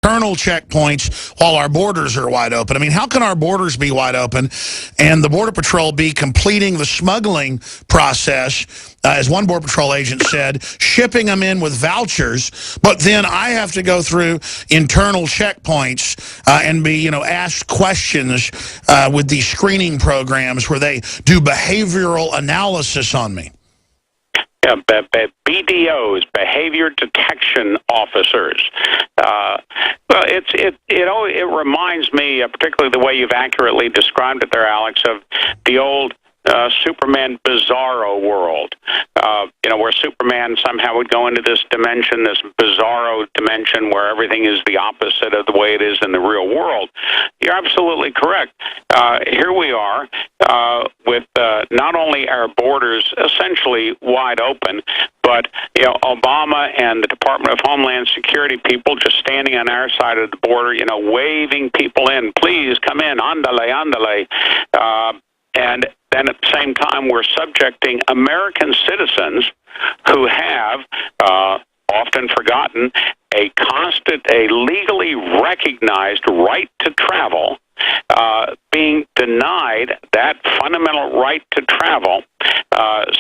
internal checkpoints while our borders are wide open. I mean, how can our borders be wide open and the Border Patrol be completing the smuggling process, as one Border Patrol agent said, shipping them in with vouchers, but then I have to go through internal checkpoints and be, asked questions with these screening programs where they do behavioral analysis on me? Yeah, BDOs, behavior detection officers. Well, it reminds me, particularly the way you've accurately described it there, Alex, of the old Superman bizarro world, where Superman somehow would go into this dimension, this bizarro dimension where everything is the opposite of the way it is in the real world. You're absolutely correct. Here we are with not only our borders essentially wide open, but Obama and the Department of Homeland Security people just standing on our side of the border, waving people in, please come in, andale, andale. And then at the same time, we're subjecting American citizens who have, often forgotten, a legally recognized right to travel, being denied that fundamental right to travel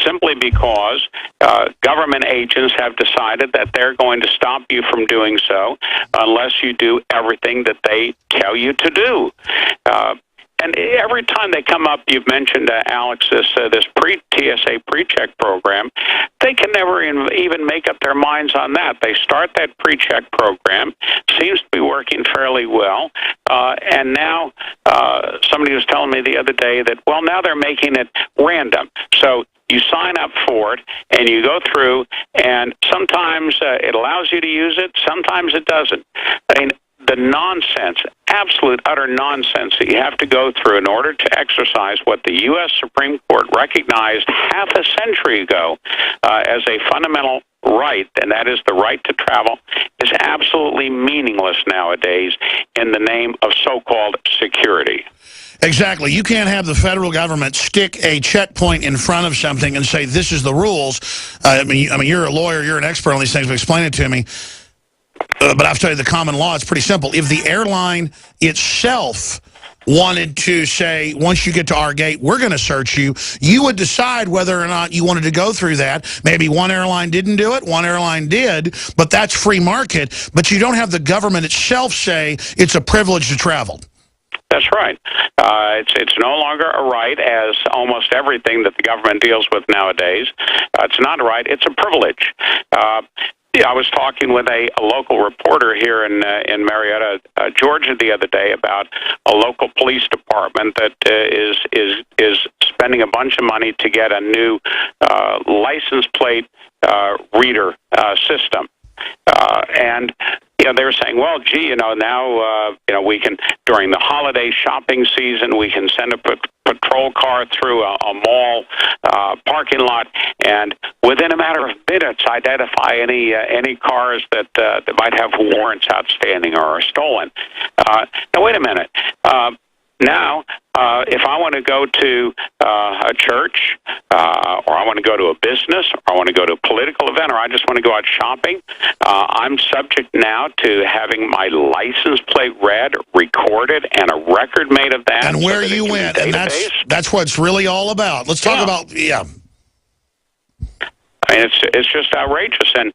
simply because government agents have decided that they're going to stop you from doing so unless you do everything that they tell you to do. And every time they come up, you've mentioned, Alex, this pre-TSA pre-check program, they can never even make up their minds on that. They start that pre-check program, seems to be working fairly well, and now somebody was telling me the other day that, well, now they're making it random. So you sign up for it, and you go through, and sometimes it allows you to use it, sometimes it doesn't. I mean, the nonsense, absolute utter nonsense that you have to go through in order to exercise what the U.S. Supreme Court recognized half a century ago as a fundamental right, and that is the right to travel, is absolutely meaningless nowadays in the name of so-called security. Exactly. You can't have the federal government stick a checkpoint in front of something and say, this is the rules. I mean, you're a lawyer, you're an expert on these things, but explain it to me. But I've told you the common law, it's pretty simple. If the airline itself wanted to say, once you get to our gate, we're going to search you, you would decide whether or not you wanted to go through that. Maybe one airline didn't do it, one airline did, but that's free market. But you don't have the government itself say it's a privilege to travel. That's right. It's no longer a right, as almost everything that the government deals with nowadays. It's not a right, it's a privilege. I was talking with a local reporter here in Marietta, Georgia, the other day about a local police department that is spending a bunch of money to get a new license plate reader system. And they were saying, well, gee, now we can, during the holiday shopping season, we can send a patrol car through a mall parking lot, and within a matter of minutes, identify any cars that might have warrants outstanding or are stolen. Now, wait a minute. Now, if I want to go to a church, or I want to go to a business, or I want to go to a political event, or I just want to go out shopping, I'm subject now to having my license plate read, recorded, and a record made of that. And where you went, and that's what it's really all about. Let's talk about, I mean, it's just outrageous, and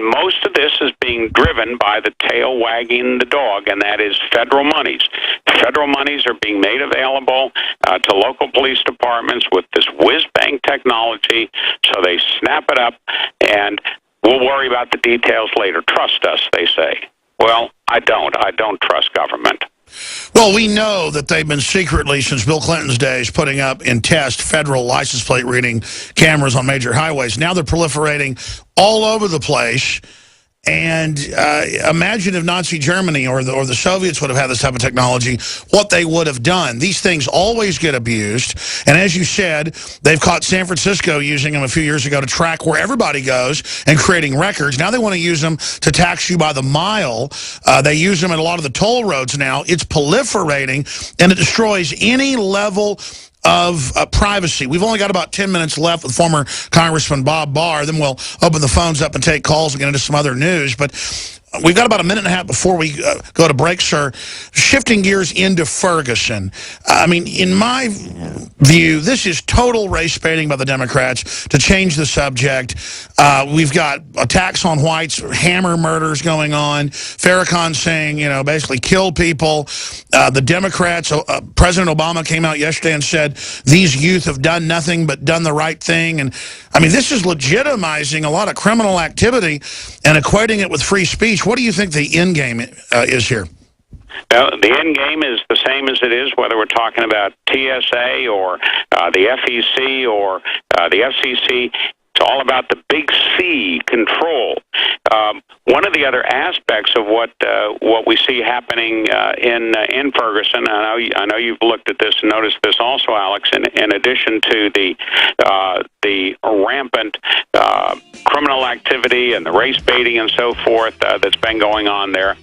most of this is being driven by the tail wagging the dog, and that is federal monies. Federal monies are being made available to local police departments with this whiz-bang technology, so they snap it up, and we'll worry about the details later. Trust us, they say. Well, I don't. I don't trust government. Well, we know that they've been secretly, since Bill Clinton's days, putting up in test federal license plate reading cameras on major highways. Now they're proliferating all over the place. And imagine if Nazi Germany or the Soviets would have had this type of technology, what they would have done. These things always get abused. And as you said, they've caught San Francisco using them a few years ago to track where everybody goes and creating records. Now they want to use them to tax you by the mile. They use them at a lot of the toll roads now. It's proliferating, and it destroys any level of privacy. We've only got about 10 minutes left with former Congressman Bob Barr. Then we'll open the phones up and take calls and get into some other news. But we've got about a minute and a half before we go to break, sir. Shifting gears into Ferguson. I mean, in my view, this is total race baiting by the Democrats to change the subject. We've got attacks on whites, hammer murders going on. Farrakhan saying, you know, basically kill people. The Democrats, President Obama came out yesterday and said these youth have done nothing but done the right thing. And I mean, this is legitimizing a lot of criminal activity and equating it with free speech. What do you think the end game is here? The end game is the same as it is whether we're talking about TSA or the FEC or the FCC. It's all about the big C, control. One of the other aspects of what we see happening in Ferguson, I know you've looked at this and noticed this also, Alex. In addition to the rampant criminal activity and the race baiting and so forth that's been going on there.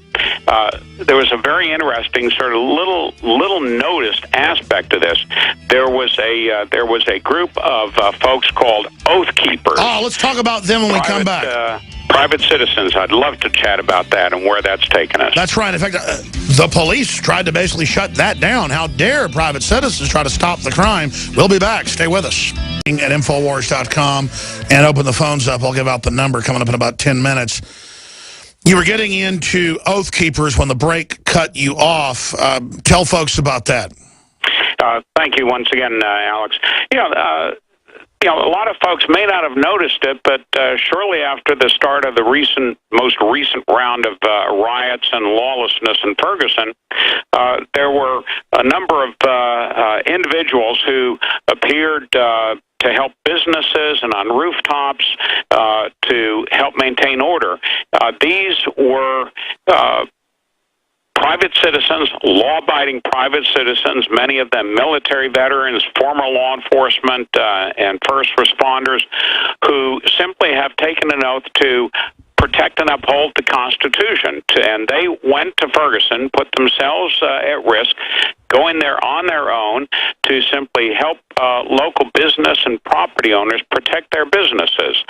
There was a very interesting sort of little noticed aspect to this. There was a group of folks called Oath Keepers. Oh, let's talk about them when we come back. Private citizens. I'd love to chat about that and where that's taken us. That's right. In fact, the police tried to basically shut that down. How dare private citizens try to stop the crime? We'll be back. Stay with us at Infowars.com and open the phones up. I'll give out the number coming up in about 10 minutes. You were getting into Oath Keepers when the break cut you off. Tell folks about that. Thank you once again, Alex. A lot of folks may not have noticed it, but shortly after the start of the most recent round of riots and lawlessness in Ferguson, there were a number of individuals who appeared to help businesses and on rooftops to help maintain order. These were private citizens, law-abiding private citizens, many of them military veterans, former law enforcement, and first responders, who simply have taken an oath to protect and uphold the Constitution. And they went to Ferguson, put themselves at risk, going there on their own to simply help local business and property owners protect their businesses.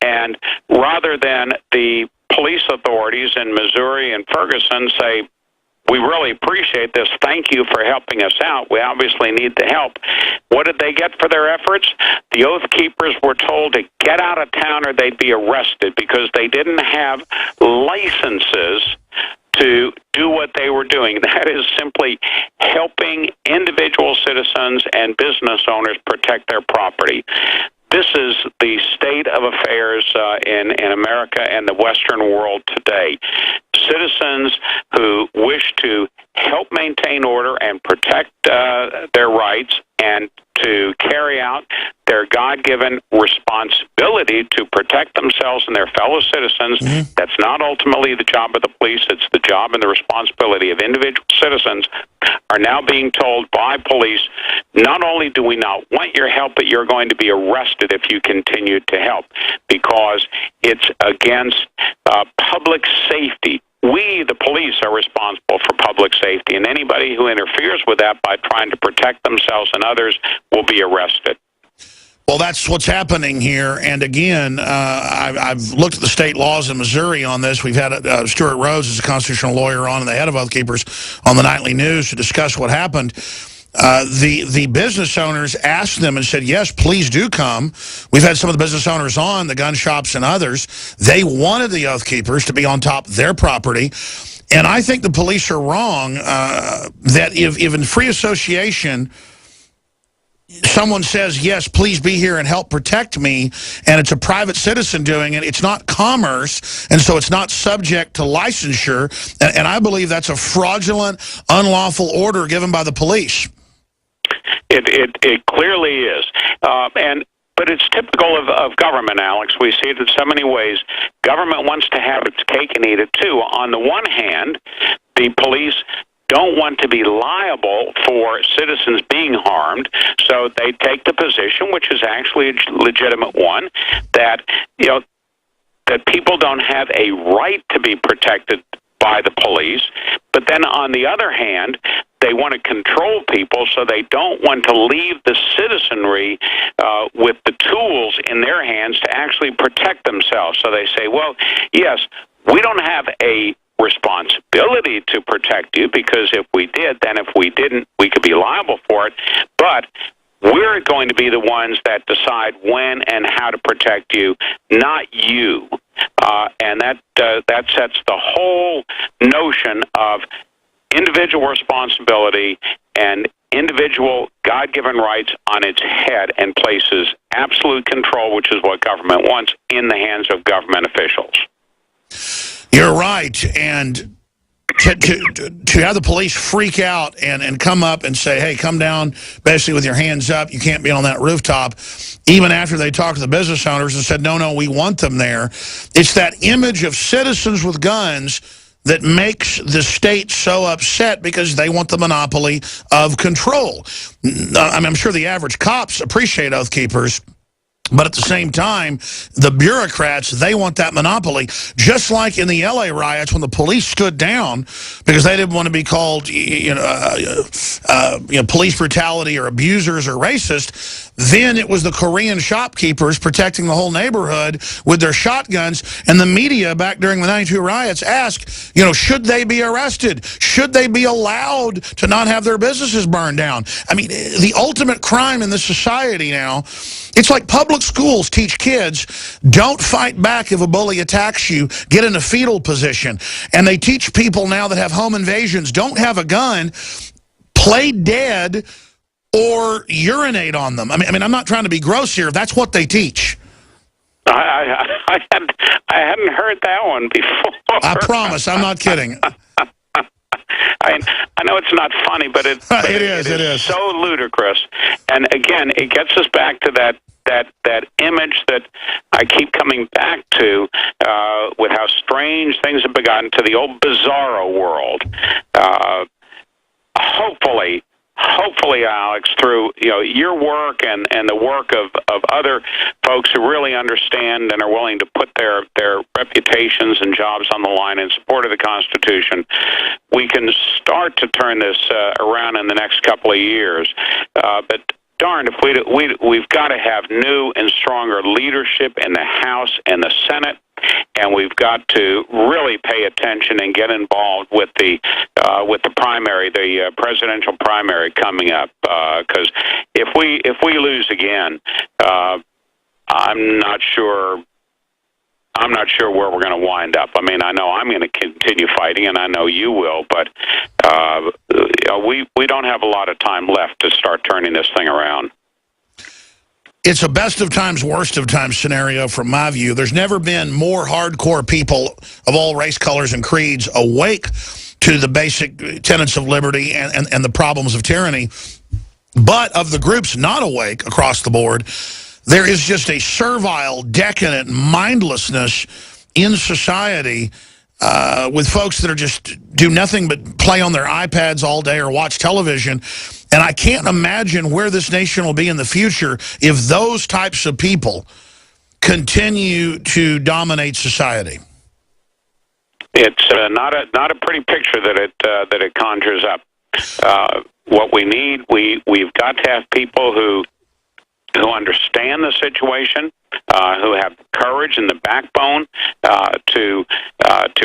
And rather than the police authorities in Missouri and Ferguson say, we really appreciate this. Thank you for helping us out. We obviously need the help. What did they get for their efforts? The Oath Keepers were told to get out of town or they'd be arrested because they didn't have licenses to do what they were doing. That is simply helping individual citizens and business owners protect their property. This is the state of affairs in America and the Western world today. Citizens who wish to help maintain order and protect their rights and to carry out their God-given responsibility to protect themselves and their fellow citizens. Mm-hmm. That's not ultimately the job of the police. It's the job and the responsibility of individual citizens are now being told by police, not only do we not want your help, but you're going to be arrested if you continue to help, because it's against public safety. We, the police, are responsible for public safety, and anybody who interferes with that by trying to protect themselves and others will be arrested. Well, that's what's happening here. And again, I've looked at the state laws in Missouri on this. We've had Stuart Rose, as a constitutional lawyer, on and the head of Oath Keepers on the nightly news to discuss what happened. The business owners asked them and said, yes, please do come. We've had some of the business owners on, the gun shops and others. They wanted the Oath Keepers to be on top of their property. And I think the police are wrong that if in free association someone says, yes, please be here and help protect me, and it's a private citizen doing it, it's not commerce, and so it's not subject to licensure. And I believe that's a fraudulent, unlawful order given by the police. It clearly is. But it's typical of government, Alex. We see it in so many ways. Government wants to have its cake and eat it, too. On the one hand, the police don't want to be liable for citizens being harmed, so they take the position, which is actually a legitimate one, that that people don't have a right to be protected by the police. But then on the other hand, they want to control people, so they don't want to leave the citizenry with the tools in their hands to actually protect themselves. So they say, well, yes, we don't have a responsibility to protect you, because if we did, then if we didn't, we could be liable for it. But we're going to be the ones that decide when and how to protect you, not you. And that sets the whole notion of individual responsibility and individual God-given rights on its head, and places absolute control, which is what government wants, in the hands of government officials. You're right, and to have the police freak out and come up and say, hey, come down, basically with your hands up, you can't be on that rooftop, even after they talked to the business owners and said, no, we want them there. It's that image of citizens with guns that makes the state so upset, because they want the monopoly of control. I mean, I'm sure the average cops appreciate Oath Keepers, but at the same time, the bureaucrats, they want that monopoly. Just like in the L.A. riots, when the police stood down because they didn't want to be called, police brutality or abusers or racist, then it was the Korean shopkeepers protecting the whole neighborhood with their shotguns. And the media back during the 92 riots asked, should they be arrested? Should they be allowed to not have their businesses burned down? I mean, the ultimate crime in this society now, it's like public schools teach kids, don't fight back if a bully attacks you, get in a fetal position. And they teach people now that have home invasions, don't have a gun, play dead, or urinate on them. I mean, I'm not trying to be gross here. That's what they teach. I hadn't heard that one before. I promise, I'm not kidding. I know it's not funny, but it is so ludicrous. And again, it gets us back to that image that I keep coming back to, with how strange things have begun to the old bizarro world. Hopefully, Alex, through your work and the work of other folks who really understand and are willing to put their reputations and jobs on the line in support of the Constitution, we can start to turn this around in the next couple of years. But darn, if we've got to have new and stronger leadership in the House and the Senate. And we've got to really pay attention and get involved with the primary, the presidential primary coming up. Because if we lose again, I'm not sure where we're going to wind up. I mean, I know I'm going to continue fighting, and I know you will. But we don't have a lot of time left to start turning this thing around. It's a best of times, worst of times scenario from my view. There's never been more hardcore people of all race, colors, and creeds awake to the basic tenets of liberty and the problems of tyranny. But of the groups not awake across the board, there is just a servile, decadent mindlessness in society with folks that are just do nothing but play on their iPads all day or watch television. And I can't imagine where this nation will be in the future if those types of people continue to dominate society. It's not a pretty picture that it conjures up. What we need, we've got to have people who understand the situation, who have the courage and the backbone to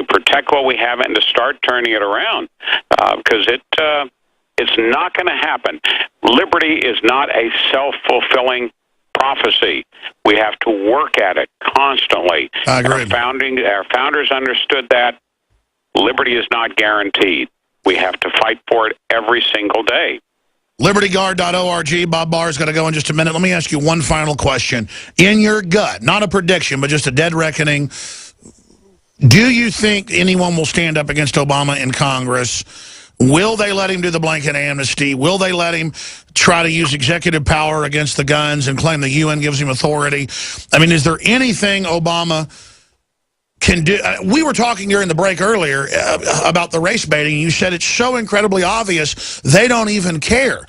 protect what we have and to start turning it around, because it's not going to happen. Liberty is not a self-fulfilling prophecy. We have to work at it constantly. I agree. Our founders understood that. Liberty is not guaranteed. We have to fight for it every single day. LibertyGuard.org. Bob Barr is going to go in just a minute. Let me ask you one final question. In your gut, not a prediction, but just a dead reckoning, do you think anyone will stand up against Obama in Congress? Will they let him do the blanket amnesty? Will they let him try to use executive power against the guns and claim the UN gives him authority? I mean, is there anything Obama can do? We were talking during the break earlier about the race baiting. You said it's so incredibly obvious they don't even care.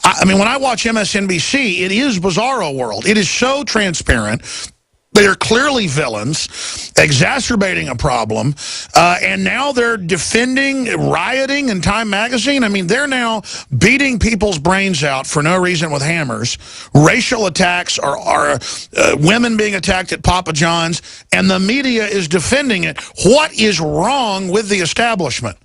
I mean, when I watch MSNBC, it is bizarro world. It is so transparent. They are clearly villains, exacerbating a problem, and now they're defending rioting in Time Magazine. I mean, they're now beating people's brains out for no reason with hammers. Racial attacks are women being attacked at Papa John's, and the media is defending it. What is wrong with the establishment?